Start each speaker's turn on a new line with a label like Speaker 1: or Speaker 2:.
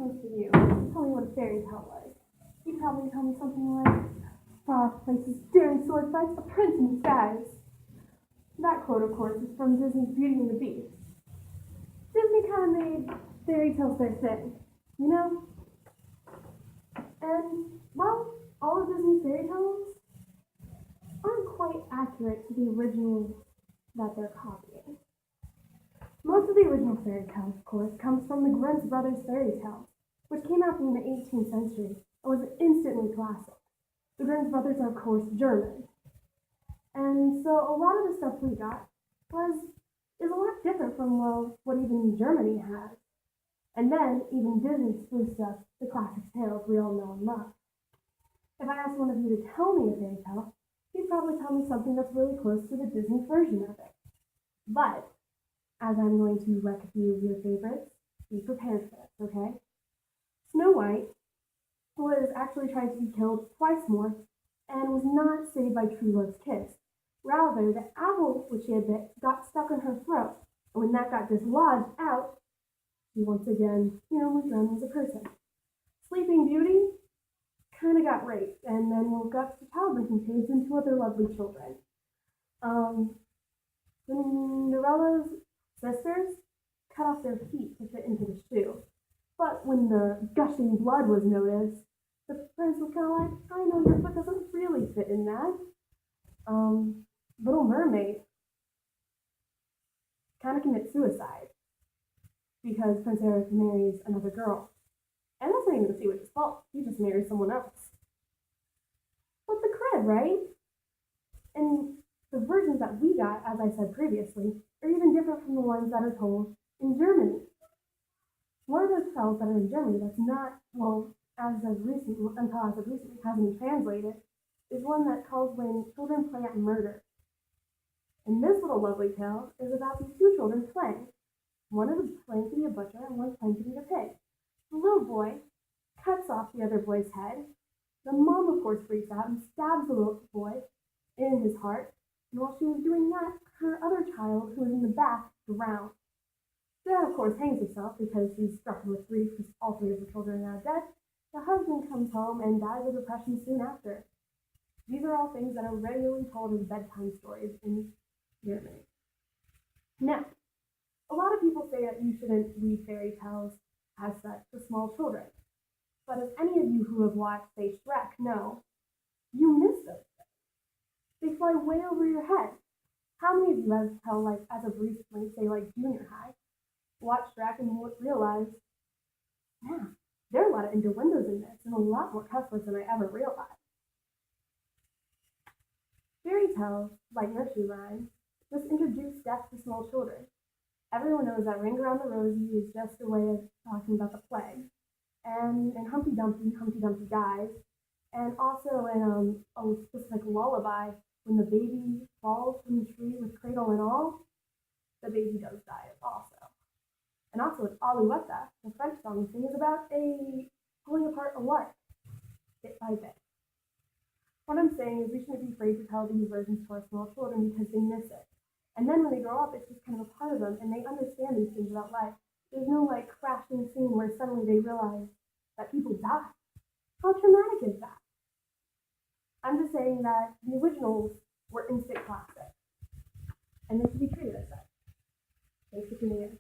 Speaker 1: comes to you, tell me what a fairy tale was. You'd probably tell me something like, far off places, daring sword fights, a prince in disguise. That quote, of course, is from Disney's Beauty and the Beast. Disney kind of made fairy tales their thing, you know? And, well, all of Disney's fairy tales aren't quite accurate to the original that they're copying. Most of the original fairy tales, of course, comes from the Grimm's Brothers fairy tales, which came out in the 18th century and was instantly classic. The Grimm's Brothers are, of course, German. And so a lot of the stuff we got is a lot different from, well, what even Germany has. And then even Disney spruced up the classic tales we all know and love. If I asked one of you to tell me a fairy tale, you'd probably tell me something that's really close to the Disney version of it. But, as I'm going to wreck a few of your favorites, be prepared for this, okay? Snow White was actually trying to be killed twice more and was not saved by True Love's kiss. Rather, the apple which she had bit got stuck in her throat, and when that got dislodged out, she once again, was drowned as a person. Sleeping Beauty kind of got raped and then woke up to childbirthing caves and two other lovely children. Cinderella's sisters cut off their feet to fit into the shoe, but when the gushing blood was noticed, the prince was kind of like, I know your foot doesn't really fit in that. Little Mermaid kind of commits suicide because Prince Eric marries another girl. And that's not even the sea witch's fault. He just marries someone else. What's the cred, right? And the versions that we got, as I said previously, are even different from the ones that are told in Germany. One of those tales that are in Germany that's not, well, until as of recently, hasn't been translated, is one that calls When Children Play at Murder. And this little lovely tale is about these two children playing. One is playing to be a butcher and one is playing to be the pig. The little boy cuts off the other boy's head. The mom, of course, freaks out and stabs the little boy in his heart. And while she was doing that, her other child, who was in the back, drowned. Dad, of course, hangs herself because she's stricken with grief because all three of her children are now dead. The husband comes home and dies of depression soon after. These are all things that are regularly told as bedtime stories in Germany. Now, a lot of people say that you shouldn't read fairy tales as such to small children. But as any of you who have watched, say, Shrek know, you miss those things. They fly way over your head. How many of you have held, as of recently, say, junior high, watched Shrek and realized, man, there are a lot of innuendos in this and a lot more cuss words than I ever realized. Fairy tales, like nursery rhymes, just introduce death to small children. Everyone knows that Ring Around the Rosie is just a way of talking about the plague. And Humpty Dumpty dies. And also in a specific lullaby, when the baby falls from the tree with cradle and all, the baby does die also. And also with Alouetta, the French song we sing, is about pulling apart a lark, bit by bit. What I'm saying is we shouldn't be afraid to tell these versions to our small children because they miss it. And then when they grow up, it's just kind of a part of them, and they understand these things about life. There's no crashing scene where suddenly they realize that people die. How traumatic is that? I'm just saying that the originals were instant classic, and they should be treated as such. Thanks for tuning in.